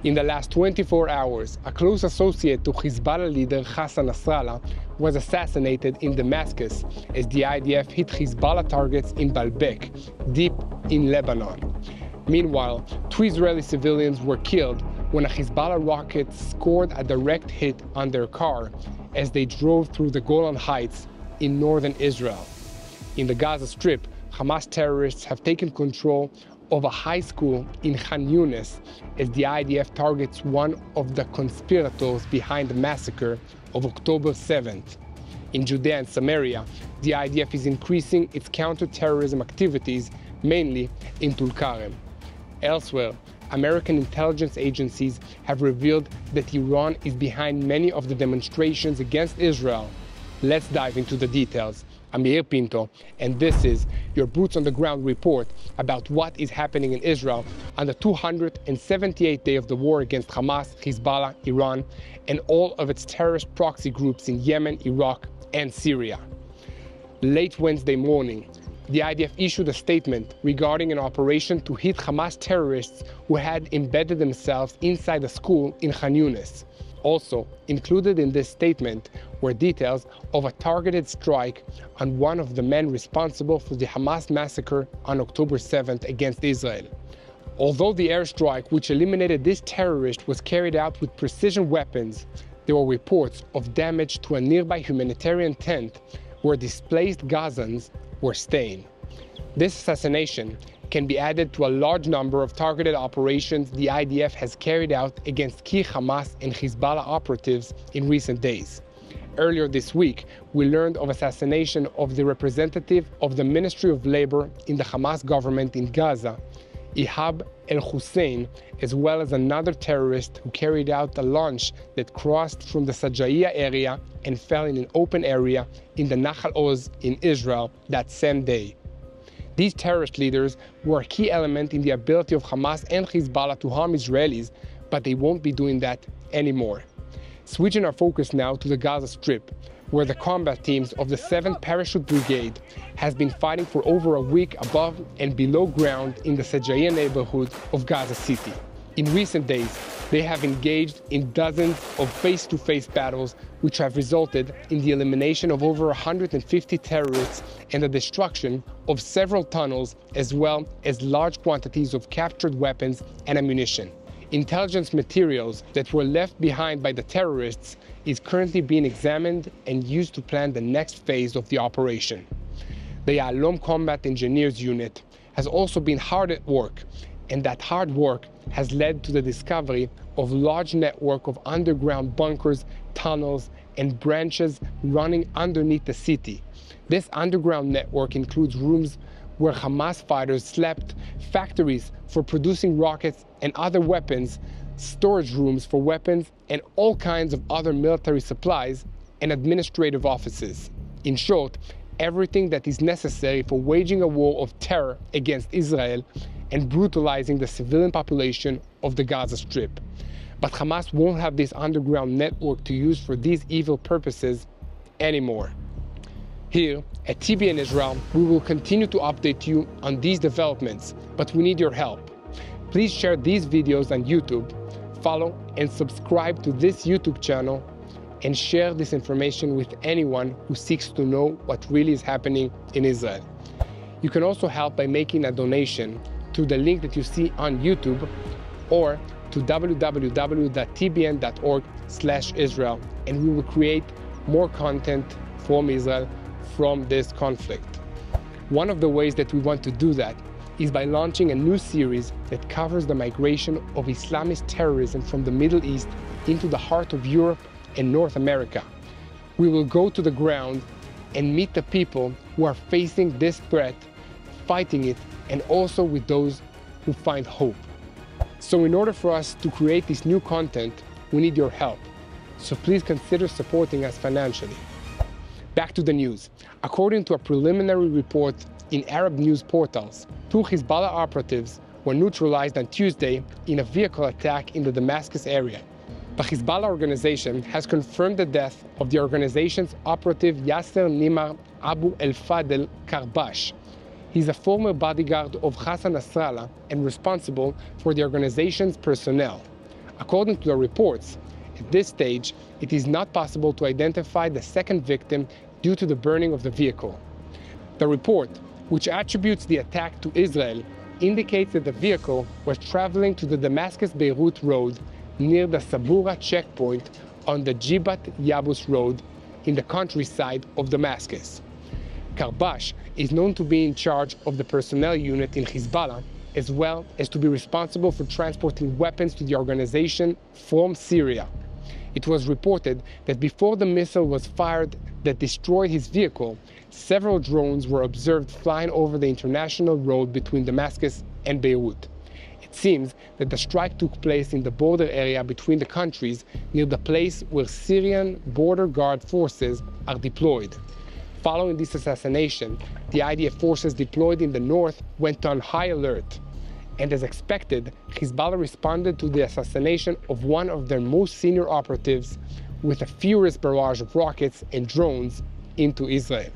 In the last 24 hours, a close associate to Hezbollah leader Hassan Nasrallah was assassinated in Damascus as the IDF hit Hezbollah targets in Baalbek, deep in Lebanon. Meanwhile, 2 Israeli civilians were killed when a Hezbollah rocket scored a direct hit on their car as they drove through the Golan Heights in northern Israel. In the Gaza Strip, Hamas terrorists have taken control of a high school in Khan Yunis as the IDF targets one of the conspirators behind the massacre of October 7th. In Judea and Samaria, the IDF is increasing its counter-terrorism activities, mainly in Tulkarem. Elsewhere, American intelligence agencies have revealed that Iran is behind many of the demonstrations against Israel. Let's dive into the details. I'm Yair Pinto, and this is your Boots on the Ground report about what is happening in Israel on the 278th day of the war against Hamas, Hezbollah, Iran, and all of its terrorist proxy groups in Yemen, Iraq, and Syria. Late Wednesday morning, the IDF issued a statement regarding an operation to hit Hamas terrorists who had embedded themselves inside a school in Khan Yunis. Also included in this statement were details of a targeted strike on one of the men responsible for the Hamas massacre on October 7th against Israel. Although the airstrike which eliminated this terrorist was carried out with precision weapons, there were reports of damage to a nearby humanitarian tent where displaced Gazans were staying. This assassination can be added to a large number of targeted operations the IDF has carried out against key Hamas and Hezbollah operatives in recent days. Earlier this week, we learned of assassination of the representative of the Ministry of Labor in the Hamas government in Gaza, Ihab el-Hussein, as well as another terrorist who carried out a launch that crossed from the Sajaiya area and fell in an open area in the Nahal Oz in Israel that same day. These terrorist leaders were a key element in the ability of Hamas and Hezbollah to harm Israelis, but they won't be doing that anymore. Switching our focus now to the Gaza Strip, where the combat teams of the 7th Parachute Brigade has been fighting for over a week above and below ground in the Sajaiya neighborhood of Gaza City. In recent days, they have engaged in dozens of face-to-face battles which have resulted in the elimination of over 150 terrorists and the destruction of several tunnels, as well as large quantities of captured weapons and ammunition. Intelligence materials that were left behind by the terrorists is currently being examined and used to plan the next phase of the operation. The Yahalom Combat Engineers Unit has also been hard at work, and that hard work has led to the discovery of a large network of underground bunkers, tunnels, and branches running underneath the city. This underground network includes rooms where Hamas fighters slept, factories for producing rockets and other weapons, storage rooms for weapons, and all kinds of other military supplies, and administrative offices. In short, everything that is necessary for waging a war of terror against Israel and brutalizing the civilian population of the Gaza Strip. But Hamas won't have this underground network to use for these evil purposes anymore. Here at TBN Israel, we will continue to update you on these developments, but we need your help. Please share these videos on YouTube, follow and subscribe to this YouTube channel, and share this information with anyone who seeks to know what really is happening in Israel. You can also help by making a donation to the link that you see on YouTube or to www.tbn.org/Israel, and we will create more content from Israel from this conflict. One of the ways that we want to do that is by launching a new series that covers the migration of Islamist terrorism from the Middle East into the heart of Europe and North America. We will go to the ground and meet the people who are facing this threat, fighting it, and also with those who find hope. So in order for us to create this new content, we need your help. So please consider supporting us financially. Back to the news. According to a preliminary report in Arab news portals, 2 Hezbollah operatives were neutralized on Tuesday in a vehicle attack in the Damascus area. The Hezbollah organization has confirmed the death of the organization's operative Yasser Nimar Abu El-Fadel Karbash. He's a former bodyguard of Hassan Nasrallah and responsible for the organization's personnel. According to the reports, at this stage, it is not possible to identify the second victim due to the burning of the vehicle. The report, which attributes the attack to Israel, indicates that the vehicle was traveling to the Damascus-Beirut road near the Sabura checkpoint on the Jibat Yabus road in the countryside of Damascus. Karbash is known to be in charge of the personnel unit in Hezbollah, as well as to be responsible for transporting weapons to the organization from Syria. It was reported that before the missile was fired that destroyed his vehicle, several drones were observed flying over the international road between Damascus and Beirut. It seems that the strike took place in the border area between the countries, near the place where Syrian border guard forces are deployed. Following this assassination, the IDF forces deployed in the north went on high alert. And as expected, Hezbollah responded to the assassination of one of their most senior operatives with a furious barrage of rockets and drones into Israel.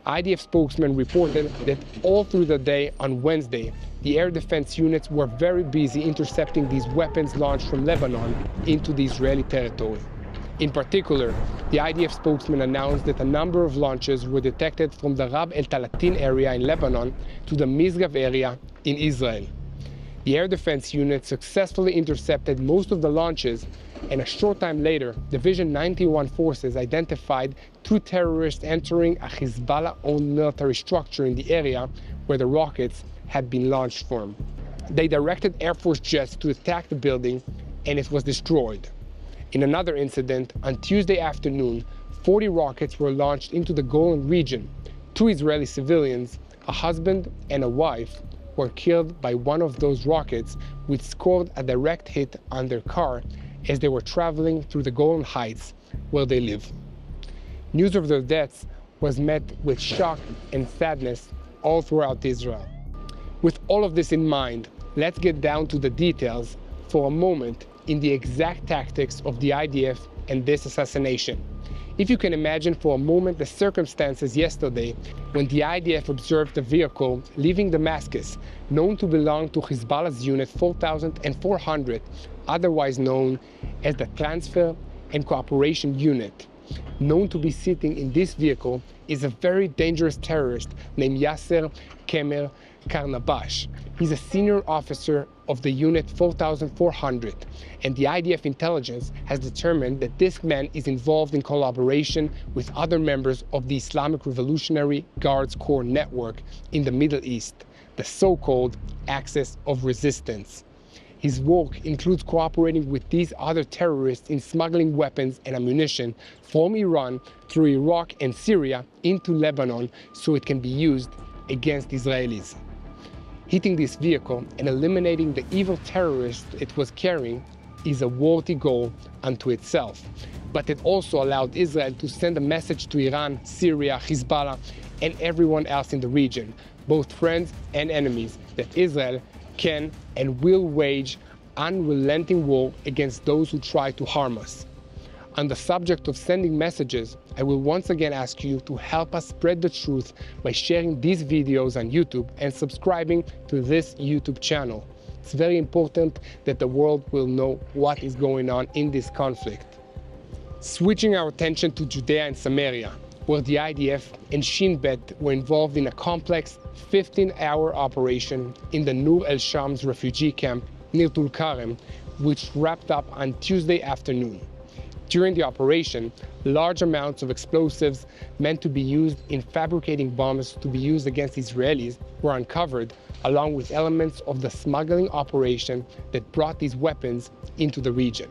IDF spokesman reported that all through the day on Wednesday, the air defense units were very busy intercepting these weapons launched from Lebanon into the Israeli territory. In particular, the IDF spokesman announced that a number of launches were detected from the Rab el Talatin area in Lebanon to the Misgav area in Israel. The air defense unit successfully intercepted most of the launches, and a short time later, Division 91 forces identified two terrorists entering a Hezbollah-owned military structure in the area where the rockets had been launched from. They directed Air Force jets to attack the building, and it was destroyed. In another incident, on Tuesday afternoon, 40 rockets were launched into the Golan region. Two Israeli civilians, a husband and a wife, were killed by one of those rockets, which scored a direct hit on their car as they were traveling through the Golan Heights, where they live. News of their deaths was met with shock and sadness all throughout Israel. With all of this in mind, let's get down to the details for a moment in the exact tactics of the IDF and this assassination. If you can imagine for a moment the circumstances yesterday when the IDF observed a vehicle leaving Damascus, known to belong to Hezbollah's Unit 4400, otherwise known as the Transfer and Cooperation Unit. Known to be sitting in this vehicle is a very dangerous terrorist named Yasser Kemer Karnabash. He's a senior officer of the Unit 4400, and the IDF intelligence has determined that this man is involved in collaboration with other members of the Islamic Revolutionary Guards Corps network in the Middle East, the so-called Axis of Resistance. His work includes cooperating with these other terrorists in smuggling weapons and ammunition from Iran through Iraq and Syria into Lebanon so it can be used against Israelis. Hitting this vehicle and eliminating the evil terrorists it was carrying is a worthy goal unto itself. But it also allowed Israel to send a message to Iran, Syria, Hezbollah, and everyone else in the region, both friends and enemies, that Israel can and will wage unrelenting war against those who try to harm us. On the subject of sending messages, I will once again ask you to help us spread the truth by sharing these videos on YouTube and subscribing to this YouTube channel. It's very important that the world will know what is going on in this conflict. Switching our attention to Judea and Samaria, where the IDF and Shin Bet were involved in a complex 15-hour operation in the Nur el-Shams refugee camp near Tulkarem, which wrapped up on Tuesday afternoon. During the operation, large amounts of explosives meant to be used in fabricating bombs to be used against Israelis were uncovered, along with elements of the smuggling operation that brought these weapons into the region.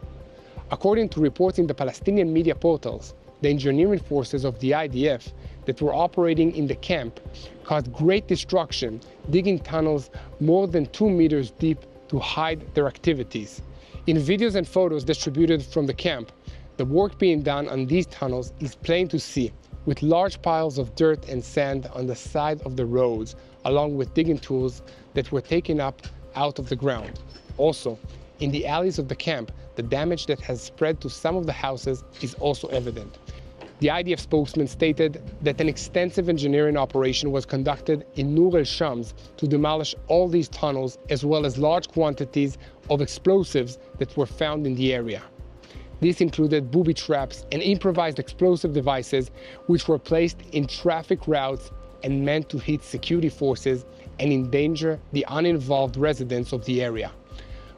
According to reports in the Palestinian media portals, the engineering forces of the IDF that were operating in the camp caused great destruction, digging tunnels more than 2 meters deep to hide their activities. In videos and photos distributed from the camp, the work being done on these tunnels is plain to see, with large piles of dirt and sand on the side of the roads, along with digging tools that were taken up out of the ground. Also, in the alleys of the camp, the damage that has spread to some of the houses is also evident. The IDF spokesman stated that an extensive engineering operation was conducted in Nur el-Shams to demolish all these tunnels, as well as large quantities of explosives that were found in the area. This included booby traps and improvised explosive devices which were placed in traffic routes and meant to hit security forces and endanger the uninvolved residents of the area.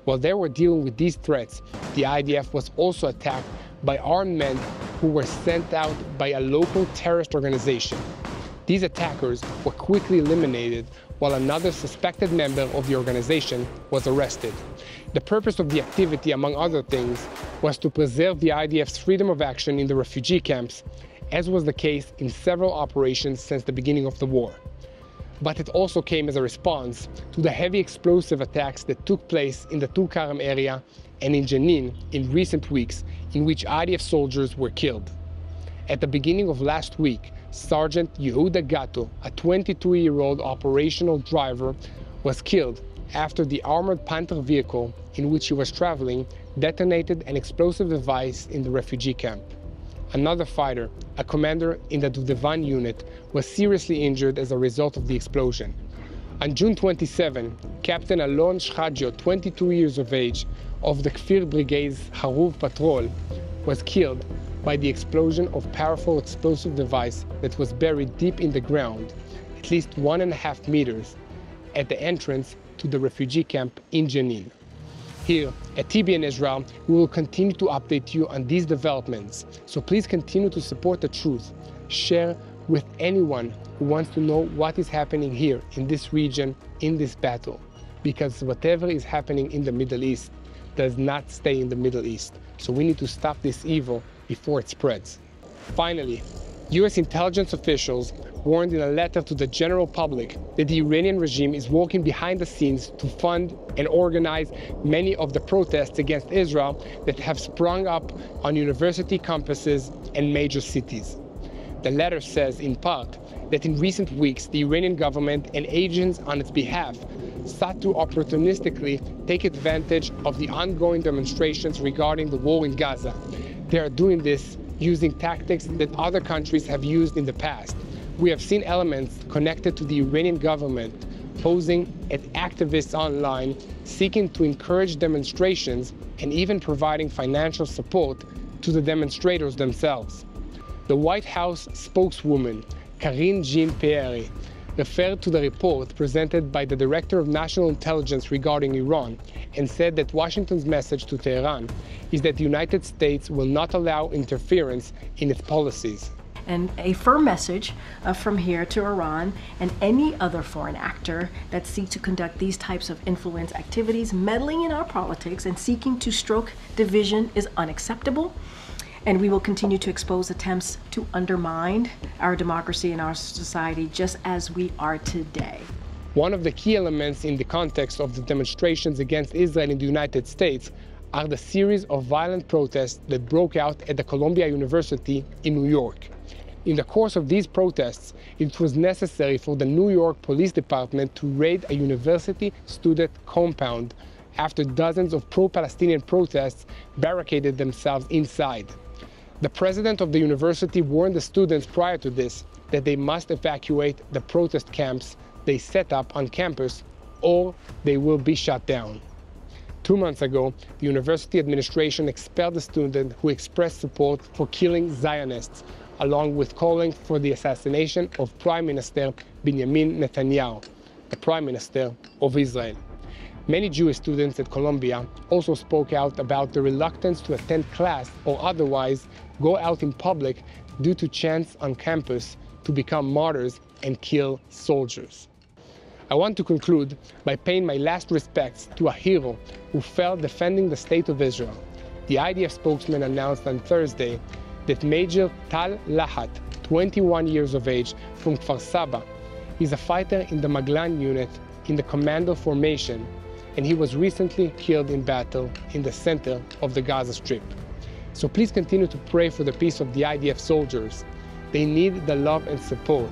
While they were dealing with these threats, the IDF was also attacked by armed men who were sent out by a local terrorist organization. These attackers were quickly eliminated, while another suspected member of the organization was arrested. The purpose of the activity, among other things, was to preserve the IDF's freedom of action in the refugee camps, as was the case in several operations since the beginning of the war. But it also came as a response to the heavy explosive attacks that took place in the Tulkarm area and in Jenin in recent weeks, in which IDF soldiers were killed. At the beginning of last week, Sergeant Yehuda Gatto, a 22-year-old operational driver, was killed after the armored Panther vehicle in which he was traveling detonated an explosive device in the refugee camp. Another fighter, a commander in the Dudevan unit, was seriously injured as a result of the explosion. On June 27, Captain Alon Shchadjo, 22 years of age, of the Kfir Brigade's Haruv Patrol, was killed by the explosion of powerful explosive device that was buried deep in the ground, at least 1.5 meters, at the entrance to the refugee camp in Jenin. Here at TBN Israel, we will continue to update you on these developments, so please continue to support the truth. Share with anyone who wants to know what is happening here in this region, in this battle, because whatever is happening in the Middle East does not stay in the Middle East. So we need to stop this evil before it spreads. Finally, US intelligence officials warned in a letter to the general public that the Iranian regime is working behind the scenes to fund and organize many of the protests against Israel that have sprung up on university campuses and major cities. The letter says, in part, that in recent weeks the Iranian government and agents on its behalf sought to opportunistically take advantage of the ongoing demonstrations regarding the war in Gaza. They are doing this using tactics that other countries have used in the past. We have seen elements connected to the Iranian government posing as activists online, seeking to encourage demonstrations and even providing financial support to the demonstrators themselves. The White House spokeswoman, Karine Jean-Pierre, referred to the report presented by the Director of National Intelligence regarding Iran and said that Washington's message to Tehran is that the United States will not allow interference in its policies. And a firm message from here to Iran and any other foreign actor that seeks to conduct these types of influence activities, meddling in our politics and seeking to stoke division is unacceptable. And we will continue to expose attempts to undermine our democracy and our society just as we are today. One of the key elements in the context of the demonstrations against Israel in the United States are the series of violent protests that broke out at the Columbia University in New York. In the course of these protests, it was necessary for the New York Police Department to raid a university student compound after dozens of pro-Palestinian protests barricaded themselves inside. The president of the university warned the students prior to this that they must evacuate the protest camps they set up on campus or they will be shut down. 2 months ago, the university administration expelled a student who expressed support for killing Zionists, along with calling for the assassination of Prime Minister Benjamin Netanyahu, the Prime Minister of Israel. Many Jewish students at Columbia also spoke out about the reluctance to attend class or otherwise go out in public due to chants on campus to become martyrs and kill soldiers. I want to conclude by paying my last respects to a hero who fell defending the state of Israel. The IDF spokesman announced on Thursday that Major Tal Lahat, 21 years of age, from Kfar Saba, is a fighter in the Maglan unit in the commando formation, and he was recently killed in battle in the center of the Gaza Strip. So please continue to pray for the peace of the IDF soldiers. They need the love and support.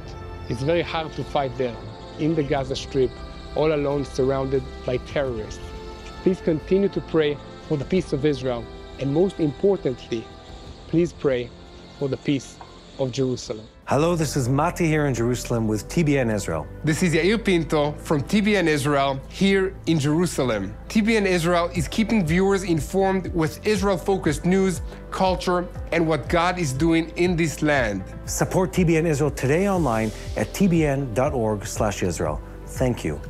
It's very hard to fight there, in the Gaza Strip, all alone, surrounded by terrorists. Please continue to pray for the peace of Israel, and most importantly, please pray for the peace of Jerusalem. Hello, this is Mati here in Jerusalem with TBN Israel. This is Yair Pinto from TBN Israel here in Jerusalem. TBN Israel is keeping viewers informed with Israel-focused news, culture, and what God is doing in this land. Support TBN Israel today online at tbn.org/Israel. Thank you.